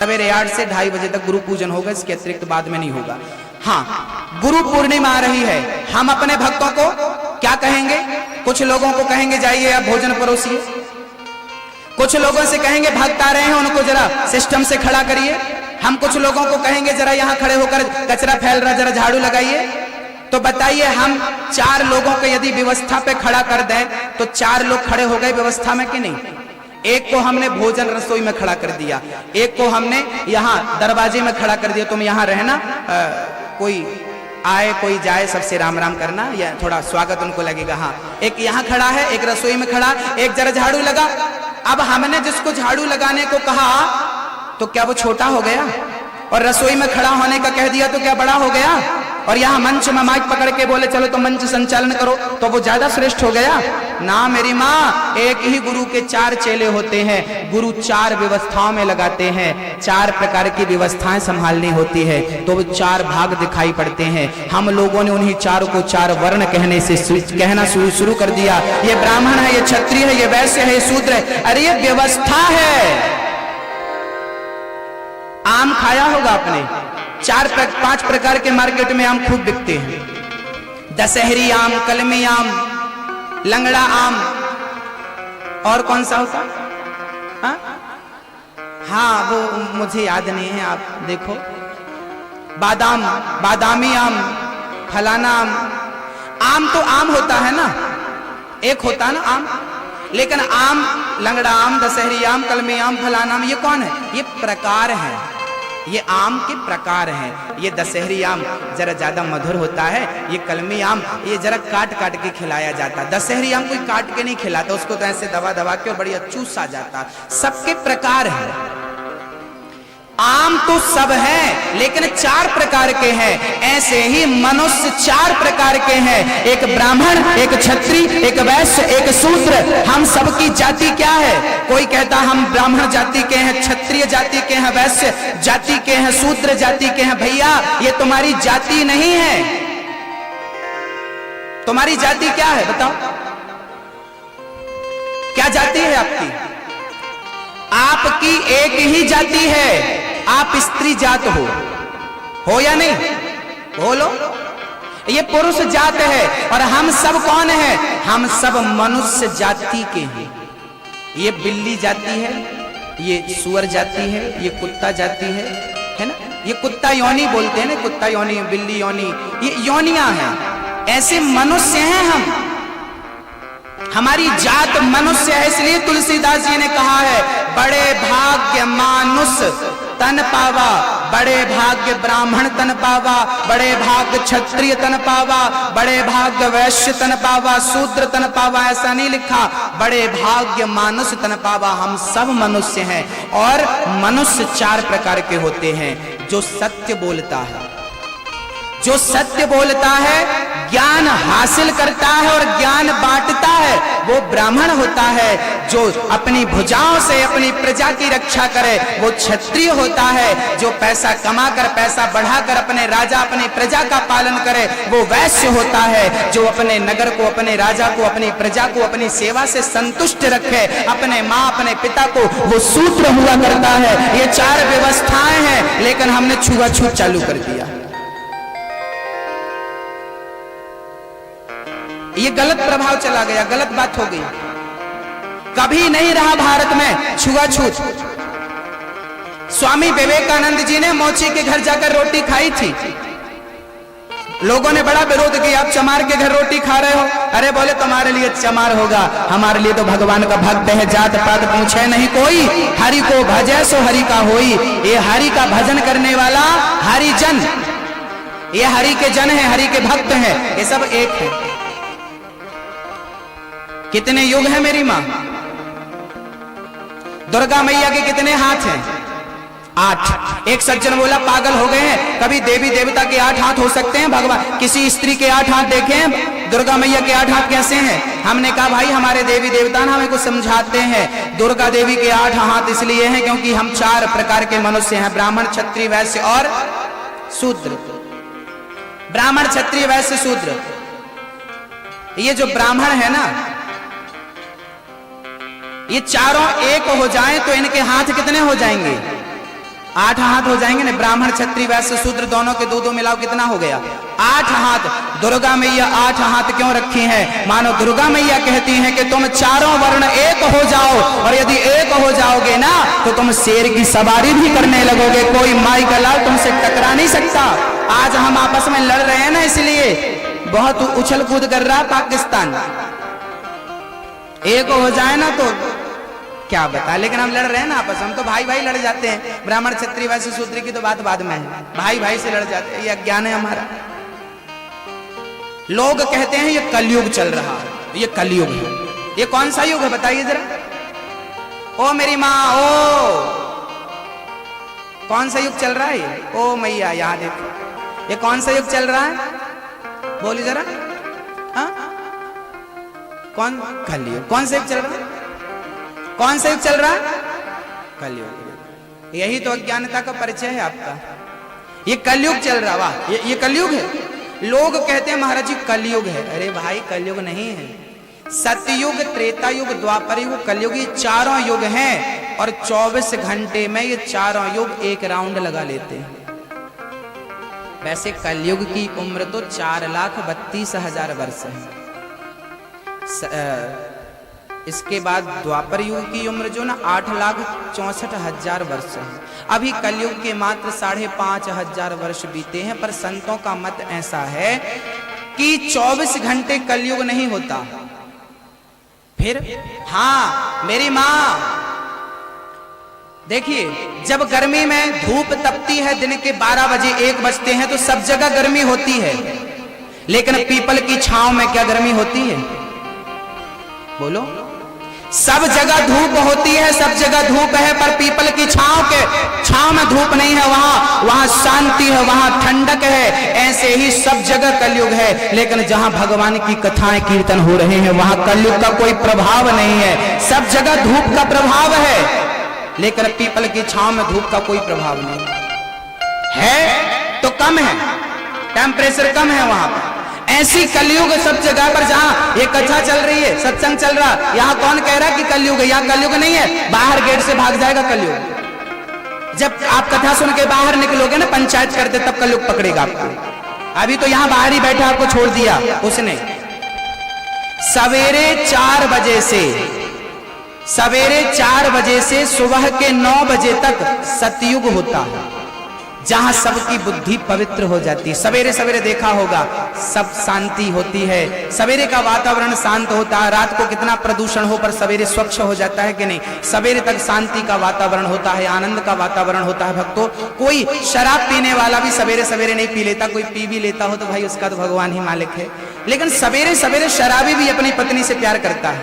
सवेरे 8 से 2:30 बजे तक गुरु पूजन होगा, इसके अतिरिक्त बाद में नहीं होगा। हाँ, गुरु पूर्णिमा आ रही है, हम अपने भक्तों को क्या कहेंगे? कुछ लोगों को कहेंगे जाइए आप भोजन परोसिए, कुछ लोगों से कहेंगे भक्त आ रहे हैं उनको जरा सिस्टम से खड़ा करिए, हम कुछ लोगों को कहेंगे जरा यहाँ खड़े होकर कचरा फैल रहा जरा झाड़ू लगाइए। तो बताइए, हम 4 लोगों को यदि व्यवस्था पे खड़ा कर दें तो 4 लोग खड़े हो गए व्यवस्था में कि नहीं? एक को हमने भोजन रसोई में खड़ा कर दिया, एक को हमने यहाँ दरवाजे में खड़ा कर दिया, तुम यहाँ रहना, कोई आए कोई जाए सबसे राम राम करना, या थोड़ा स्वागत उनको लगेगा। हाँ, एक यहाँ खड़ा है, एक रसोई में खड़ा, एक जरा झाड़ू लगा। अब हमने जिसको झाड़ू लगाने को कहा तो क्या वो छोटा हो गया? और रसोई में खड़ा होने का कह दिया तो क्या बड़ा हो गया? और यहाँ मंच में माइक पकड़ के बोले चलो तो मंच संचालन करो तो वो ज्यादा श्रेष्ठ हो गया? ना मेरी माँ, एक ही गुरु के 4 चेले होते हैं, गुरु 4 व्यवस्थाओं में लगाते हैं, 4 प्रकार की व्यवस्थाएं संभालनी होती है, तो वो 4 भाग दिखाई पड़ते हैं। हम लोगों ने उन्हीं 4 को 4 वर्ण कहना शुरू कर दिया। ये ब्राह्मण है, ये क्षत्रिय है, ये वैश्य है, ये शूद्र है। अरे ये व्यवस्था है। आम खाया होगा आपने, 4-5 प्रकार के मार्केट में आम खूब बिकते हैं, दशहरी आम, कलमी आम, लंगड़ा आम, और कौन सा होता? हाँ वो मुझे याद नहीं है, आप देखो, बादामी आम, फलाना आम। आम तो आम होता है ना, एक होता है ना आम, लेकिन आम, लंगड़ा आम, दशहरी आम, कलमी आम, फलाना आम, ये कौन है? ये प्रकार है, ये आम के प्रकार हैं। ये दशहरी आम जरा ज्यादा मधुर होता है, ये कलमी आम ये जरा काट काट के खिलाया जाता। दशहरी आम कोई काट के नहीं खिलाता, उसको तो ऐसे दबा दबा के और बढ़िया चूसा जाता। सबके प्रकार हैं, आम तो सब हैं लेकिन 4 प्रकार के हैं। ऐसे ही मनुष्य 4 प्रकार के हैं, एक ब्राह्मण, एक क्षत्रिय, एक वैश्य, एक शूद्र। हम सबकी जाति क्या है? कोई कहता हम ब्राह्मण जाति के हैं, क्षत्रिय जाति के हैं, वैश्य जाति के हैं, शूद्र जाति के हैं। भैया ये तुम्हारी जाति नहीं है। तुम्हारी जाति क्या है बताओ? क्या जाति है आपकी? आपकी एक ही जाति है, आप स्त्री जात हो या नहीं? बोलो, ये पुरुष जात है। और हम सब कौन है? हम सब मनुष्य जाति के हैं। ये बिल्ली जाति है, ये सुअर जाति है, ये कुत्ता जाति है ना? ये कुत्ता योनि बोलते हैं ना, कुत्ता योनि, बिल्ली योनि, ये योनियां हैं। ऐसे मनुष्य हैं हम, हमारी जात मनुष्य है। इसलिए तुलसीदास जी ने कहा है, बड़े भाग्य मानुष तन पावा, बड़े भाग्य ब्राह्मण तन पावा, बड़े भाग्य क्षत्रिय तन पावा, बड़े भाग्य वैश्य तन पावा, शूद्र तन पावा। ऐसा नहीं लिखा, बड़े भाग्य मानुष तन पावा। हम सब मनुष्य हैं। और मनुष्य 4 प्रकार के होते हैं। जो सत्य बोलता है, जो सत्य बोलता है, ज्ञान हासिल करता है और ज्ञान बांटता है, वो ब्राह्मण होता है। जो अपनी भुजाओं से अपनी प्रजा की रक्षा करे, वो क्षत्रिय होता है। जो पैसा कमाकर, पैसा बढ़ाकर अपने राजा, अपनी प्रजा का पालन करे, वो वैश्य होता है। जो अपने नगर को, अपने राजा को, अपनी प्रजा को अपनी सेवा से संतुष्ट रखे, अपने माँ, अपने पिता को, वो शूद्र हुआ करता है। ये 4 व्यवस्थाएं हैं, लेकिन हमने छुआछूत चालू कर दिया। ये गलत प्रभाव चला गया, गलत बात हो गई। कभी नहीं रहा भारत में छुआछूत। स्वामी विवेकानंद जी ने मोची के घर जाकर रोटी खाई थी। लोगों ने बड़ा विरोध किया, आप चमार के घर रोटी खा रहे हो। अरे बोले तुम्हारे लिए चमार होगा, हमारे लिए तो भगवान का भक्त है, जात पात पूछे नहीं कोई, हरि को भजे सो हरि का होई। ये हरि का भजन करने वाला हरिजन, ये हरि के जन है, हरि के भक्त हैं, ये सब एक है। कितने युग है मेरी मां? दुर्गा मैया के कितने हाथ हैं? 8। एक सज्जन बोला पागल हो गए हैं, कभी देवी देवता के 8 हाथ हो सकते हैं? भगवान किसी स्त्री के 8 हाथ देखे हैं? दुर्गा मैया के 8 हाथ कैसे हैं? हमने कहा भाई हमारे देवी देवता ना हमें कुछ समझाते हैं। दुर्गा देवी के 8 हाथ इसलिए हैं क्योंकि हम 4 प्रकार के मनुष्य हैं, ब्राह्मण, क्षत्रिय, वैश्य और शूद्र। ब्राह्मण, क्षत्रिय, वैश्य, शूद्र। ये जो ब्राह्मण है ना, ये चारों एक हो जाएं तो इनके हाथ कितने हो जाएंगे? 8 हाथ हो जाएंगे ना, ब्राह्मण क्षत्रिय वैश्य शूद्र दोनों के दो मिलाओ कितना हो गया? 8 हाथ। दुर्गा मैया 8 हाथ क्यों रखी हैं? मानो दुर्गा मैया कहती हैं कि तुम चारों वर्ण एक हो जाओ, और यदि एक हो जाओगे ना तो तुम शेर की सवारी भी करने लगोगे, कोई माई का लाल तुमसे टकरा नहीं सकता। आज हम आपस में लड़ रहे हैं ना, इसलिए बहुत उछल कूद कर रहा पाकिस्तान। एक हो जाए ना तो क्या बता, लेकिन हम लड़ रहे हैं ना आपस में, हम तो भाई भाई लड़ जाते हैं। ब्राह्मण क्षत्रिय वैश्य शूद्र की तो बात बाद में है, भाई भाई से लड़ जाते हैं, ये अज्ञान है हमारा। लोग कहते हैं ये कलयुग चल रहा है, ये कलयुग है। ये कौन सा युग है बताइए जरा? ओ मेरी माँ, ओ कौन सा युग चल रहा है? ओ मैया यहाँ देखो, ये कौन सा युग चल रहा है? बोली जरा। हाँ कौन? कलयुग। कौन सा युग चल रहा है? कौन सा युग चल रहा है? कलयुग। यही तो अज्ञानता का परिचय है आपका। ये कलयुग चल रहा, वाह ये कलयुग है। लोग कहते हैं महाराज जी कलयुग है। अरे भाई कलयुग नहीं है, सतयुग, त्रेता युग, द्वापर युग, कलयुग, ये चारों युग हैं। और 24 घंटे में ये चारों युग एक राउंड लगा लेते हैं। वैसे कलयुग की उम्र तो 4,32,000 वर्ष है। इसके बाद द्वापर युग की उम्र जो ना 8,64,000 वर्ष है। अभी कलयुग के मात्र 5,500 वर्ष बीते हैं। पर संतों का मत ऐसा है कि 24 घंटे कलयुग नहीं होता। फिर हाँ मेरी माँ देखिए, जब गर्मी में धूप तपती है दिन के 12 बजे 1 बजते हैं तो सब जगह गर्मी होती है, लेकिन पीपल की छांव में क्या गर्मी होती है? बोलो। सब जगह धूप होती है, सब जगह धूप है, पर पीपल की छांव में धूप नहीं है। वहां शांति है, वहां ठंडक है। ऐसे ही सब जगह कलयुग है, लेकिन जहां भगवान की कथाएं कीर्तन हो रहे हैं वहां कलयुग का कोई प्रभाव नहीं है। सब जगह धूप का प्रभाव है, लेकिन पीपल की छांव में धूप का कोई प्रभाव नहीं है। तो कम है, टेम्परेचर कम है वहां पर। ऐसी कलयुग सब जगह पर, जहां ये कथा चल रही है, सत्संग चल रहा, यहाँ कौन कह रहा है कि कलयुग है? यहाँ कलयुग नहीं है, बाहर गेट से भाग जाएगा कलयुग। जब आप कथा सुन के बाहर निकलोगे ना पंचायत करते, तब कलयुग पकड़ेगा आपको। अभी तो यहाँ बाहर ही बैठा आपको छोड़ दिया उसने। सवेरे 4 बजे से सुबह के 9 बजे तक सतयुग होता है, जहां सबकी बुद्धि पवित्र हो जाती है। सवेरे सवेरे देखा होगा सब शांति होती है, सवेरे का वातावरण शांत होता है। रात को कितना प्रदूषण हो पर सवेरे स्वच्छ हो जाता है कि नहीं? सवेरे तक शांति का वातावरण होता है, आनंद का वातावरण होता है। भक्तों, कोई शराब पीने वाला भी सवेरे सवेरे नहीं पी लेता। कोई पी भी लेता हो तो भाई उसका तो भगवान ही मालिक है। लेकिन सवेरे सवेरे शराबी भी अपनी पत्नी से प्यार करता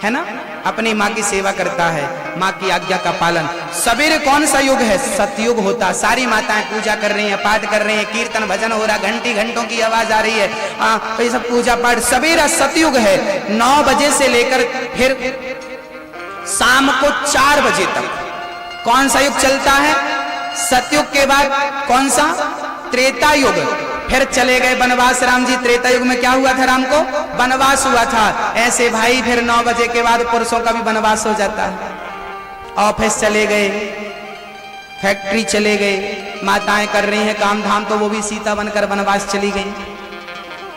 है ना? अपनी माँ की सेवा करता है, माँ की आज्ञा का पालन। सवेरे कौन सा युग है? सतयुग होता। सारी माताएं पूजा कर रही हैं, पाठ कर रही हैं, कीर्तन भजन हो रहा, घंटों की आवाज आ रही है, तो ये सब पूजा पाठ। सवेरा सतयुग है। 9 बजे से लेकर फिर शाम को 4 बजे तक कौन सा युग चलता है? सतयुग के बाद कौन सा? त्रेता युग। फिर चले गए वनवास राम जी। त्रेता युग में क्या हुआ था? राम को वनवास हुआ था। ऐसे भाई फिर 9 बजे के बाद पुरुषों का भी वनवास हो जाता है। ऑफिस चले गए, फैक्ट्री चले गए, माताएं कर रही हैं काम धाम, तो वो भी सीता बनकर वनवास चली गई।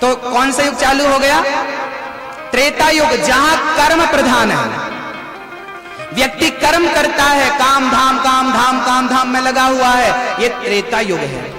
तो कौन सा युग चालू हो गया? त्रेता युग, जहां कर्म प्रधान है। व्यक्ति कर्म करता है, काम धाम में लगा हुआ है। ये त्रेता युग है।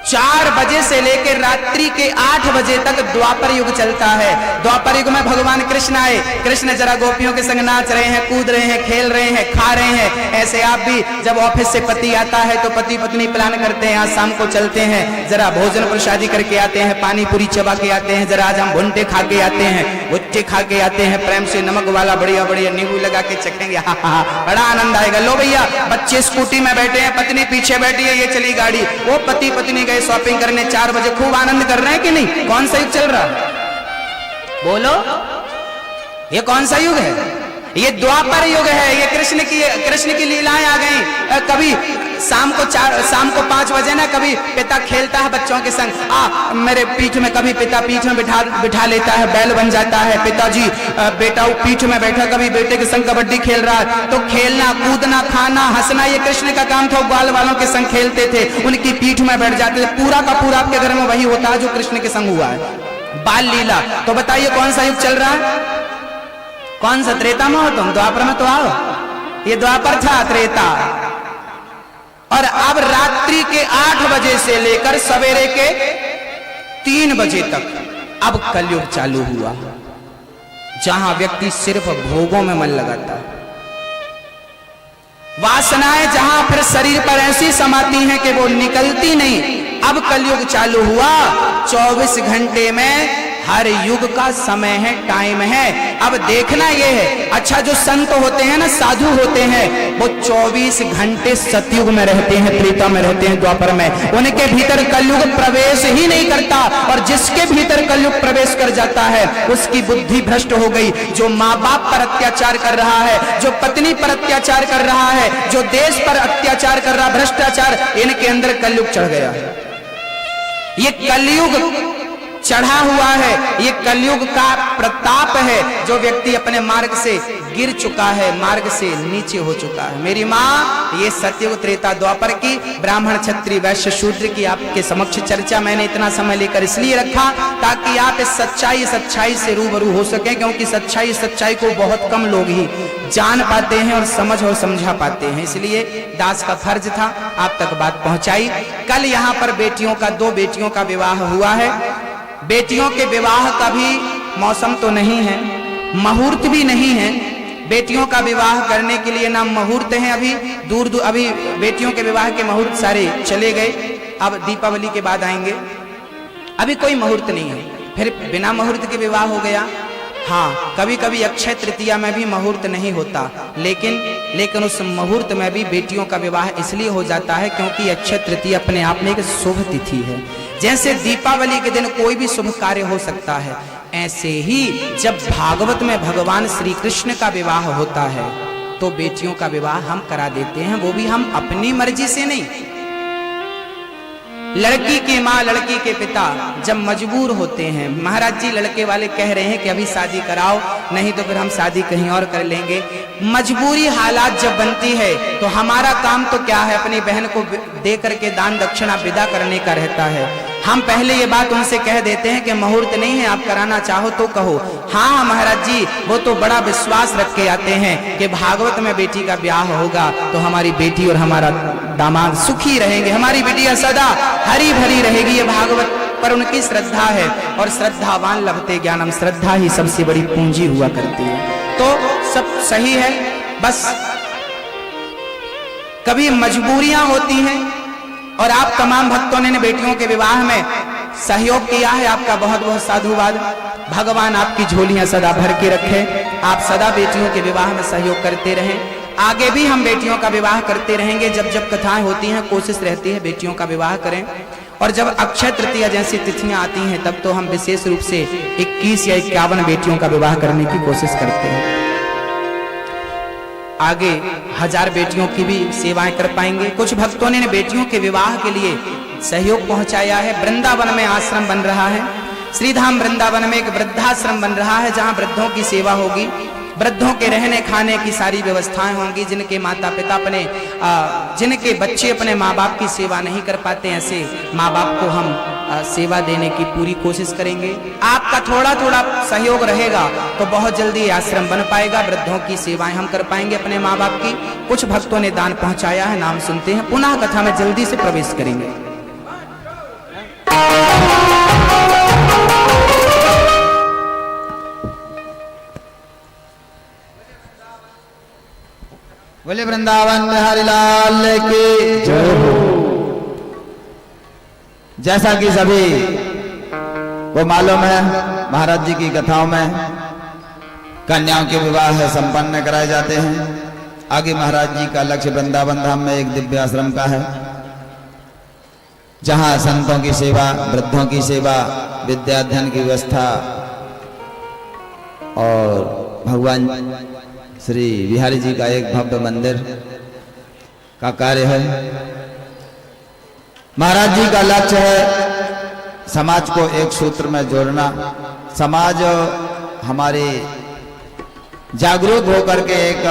4 बजे से लेकर रात्रि के 8 बजे तक द्वापर युग चलता है। द्वापर युग में भगवान कृष्ण आए। कृष्ण जरा गोपियों के संग नाच रहे हैं, कूद रहे हैं, खेल रहे हैं, खा रहे हैं। ऐसे आप भी जब ऑफिस से पति आता है तो पति पत्नी प्लान करते हैं, आज शाम को चलते हैं, जरा भोजन प्रसादी करके आते हैं, पानी पूरी चबा के आते हैं, जरा आज हम भुंटे खा के आते हैं, गुच्चे खा के आते हैं, प्रेम से नमक वाला बढ़िया बढ़िया नींबू लगा के चखेंगे, बड़ा आनंद आएगा। लो भैया, बच्चे स्कूटी में बैठे हैं, पत्नी पीछे बैठी है, ये चली गाड़ी। वो पति पत्नी गए शॉपिंग करने 4 बजे, खूब आनंद कर रहे हैं कि नहीं? कौन सा युग चल रहा है? बोलो, ये कौन सा युग है? ये द्वापर युग है। ये कृष्ण की लीलाएं आ गई। कभी शाम को 5 बजे ना कभी पिता खेलता है बच्चों के संग, मेरे पीठ में, कभी पिता पीठ में बिठा लेता है, बैल बन जाता है, पिताजी बेटा पीठ में बैठा, कभी बेटे के संग कबड्डी खेल रहा है, तो खेलना कूदना खाना हंसना ये कृष्ण का काम था। ग्वाल वालों के संग खेलते थे, उनकी पीठ में बैठ जाते थे। पूरा का पूरा आपके घर में वही होता है जो कृष्ण के संग हुआ है, बाल लीला। तो बताइए कौन सा युग चल रहा है? कौन सा? त्रेता में हो तुम? द्वापर में तो आओ, ये द्वापर था, त्रेता। और अब रात्रि के 8 बजे से लेकर सवेरे के 3 बजे तक अब कलयुग चालू हुआ, जहां व्यक्ति सिर्फ भोगों में मन लगाता है। वासनाएं जहां फिर शरीर पर ऐसी समाती हैं कि वो निकलती नहीं। अब कलयुग चालू हुआ, 24 घंटे में हर युग का समय है, टाइम है। अब देखना ये है, अच्छा जो संत होते हैं ना, साधु होते हैं, वो 24 घंटे सतयुग में रहते हैं, त्रेता में रहते हैं, द्वापर में। उनके भीतर कलयुग प्रवेश ही नहीं करता, और जिसके भीतर कलयुग प्रवेश कर जाता है उसकी बुद्धि भ्रष्ट हो गई। जो माँ बाप पर अत्याचार कर रहा है, जो पत्नी पर अत्याचार कर रहा है, जो देश पर अत्याचार कर रहा, भ्रष्टाचार, इनके अंदर कलयुग चढ़ गया। ये कलयुग चढ़ा हुआ है, ये कलयुग का प्रताप है। जो व्यक्ति अपने मार्ग से गिर चुका है, मार्ग से नीचे हो चुका है। मेरी माँ, ये सतयुग त्रेता द्वापर की ब्राह्मण क्षत्रिय वैश्य शूद्र की आपके समक्ष चर्चा मैंने इतना समय लेकर इसलिए रखा ताकि आप इस सच्चाई से रूबरू हो सकें, क्योंकि सच्चाई को बहुत कम लोग ही जान पाते हैं और समझ और समझा पाते हैं। इसलिए दास का फर्ज था आप तक बात पहुंचाई। कल यहाँ पर बेटियों का, 2 बेटियों का विवाह हुआ है। बेटियों के विवाह का भी मौसम तो नहीं है, मुहूर्त भी नहीं है। बेटियों का विवाह करने के लिए ना मुहूर्त है, अभी दूर अभी बेटियों के विवाह के मुहूर्त सारे चले गए, अब दीपावली के बाद आएंगे, अभी कोई मुहूर्त नहीं है। फिर बिना मुहूर्त के विवाह हो गया। हाँ, कभी कभी अक्षय तृतीया में भी मुहूर्त नहीं होता, लेकिन उस मुहूर्त में भी बेटियों का विवाह इसलिए हो जाता है क्योंकि अक्षय तृतीया अपने आप में एक शुभ तिथि है। जैसे दीपावली के दिन कोई भी शुभ कार्य हो सकता है, ऐसे ही जब भागवत में भगवान श्री कृष्ण का विवाह होता है तो बेटियों का विवाह हम करा देते हैं, वो भी हम अपनी मर्जी से नहीं। लड़की की माँ, लड़की के पिता जब मजबूर होते हैं, महाराज जी लड़के वाले कह रहे हैं कि अभी शादी कराओ, नहीं तो फिर हम शादी कहीं और कर लेंगे। मजबूरी हालात जब बनती है तो हमारा काम तो क्या है, अपनी बहन को दे करके दान दक्षिणा विदा करने का रहता है। हम पहले ये बात उनसे कह देते हैं कि मुहूर्त नहीं है, आप कराना चाहो तो कहो। हाँ महाराज जी, वो तो बड़ा विश्वास रख के आते हैं कि भागवत में बेटी का ब्याह होगा तो हमारी बेटी और हमारा दामाद सुखी रहेंगे, हमारी बेटियां सदा हरी भरी रहेगी। ये भागवत पर उनकी श्रद्धा है, और श्रद्धावान लभते ज्ञानम, श्रद्धा ही सबसे बड़ी पूंजी हुआ करती है। तो सब सही है, बस कभी मजबूरियां होती हैं, और आप तमाम भक्तों ने बेटियों के विवाह में सहयोग किया है, आपका बहुत बहुत साधुवाद। भगवान आपकी झोलियां सदा भर के रखे, आप सदा बेटियों के विवाह में सहयोग करते रहें। आगे भी हम बेटियों का विवाह करते रहेंगे, जब जब कथाएं होती हैं कोशिश रहती है बेटियों का विवाह करें, और जब अक्षय तृतीया जैसी तिथियां आती हैं तब तो हम विशेष रूप से 21 या 51 बेटियों का विवाह करने की कोशिश करते हैं। आगे 1000 बेटियों की भी सेवाएं कर पाएंगे। कुछ भक्तों ने बेटियों के विवाह के लिए सहयोग पहुंचाया है। वृंदावन में आश्रम बन रहा है, श्रीधाम वृंदावन में एक वृद्धाश्रम बन रहा है, जहां वृद्धों की सेवा होगी, वृद्धों के रहने खाने की सारी व्यवस्थाएं होंगी। जिनके माता पिता जिनके बच्चे अपने माँ बाप की सेवा नहीं कर पाते, ऐसे माँ बाप को हम सेवा देने की पूरी कोशिश करेंगे। आपका थोड़ा थोड़ा सहयोग रहेगा तो बहुत जल्दी आश्रम बन पाएगा, वृद्धों की सेवाएं हम कर पाएंगे अपने माँ बाप की। कुछ भक्तों ने दान पहुंचाया है, नाम सुनते हैं, पुनः कथा में जल्दी से प्रवेश करेंगे। बोले वृंदावन बिहारी लाल की जय हो। जैसा कि सभी को मालूम है, महाराज जी की कथाओं में कन्याओं के विवाह संपन्न कराए जाते हैं। आगे महाराज जी का लक्ष्य वृंदावन धाम में एक दिव्य आश्रम का है, जहां संतों की सेवा, वृद्धों की सेवा, विद्याध्ययन की व्यवस्था और भगवान श्री बिहारी जी का एक भव्य मंदिर का कार्य है। महाराज जी का लक्ष्य है समाज को एक सूत्र में जोड़ना। समाज हमारे जागरूक होकर के एक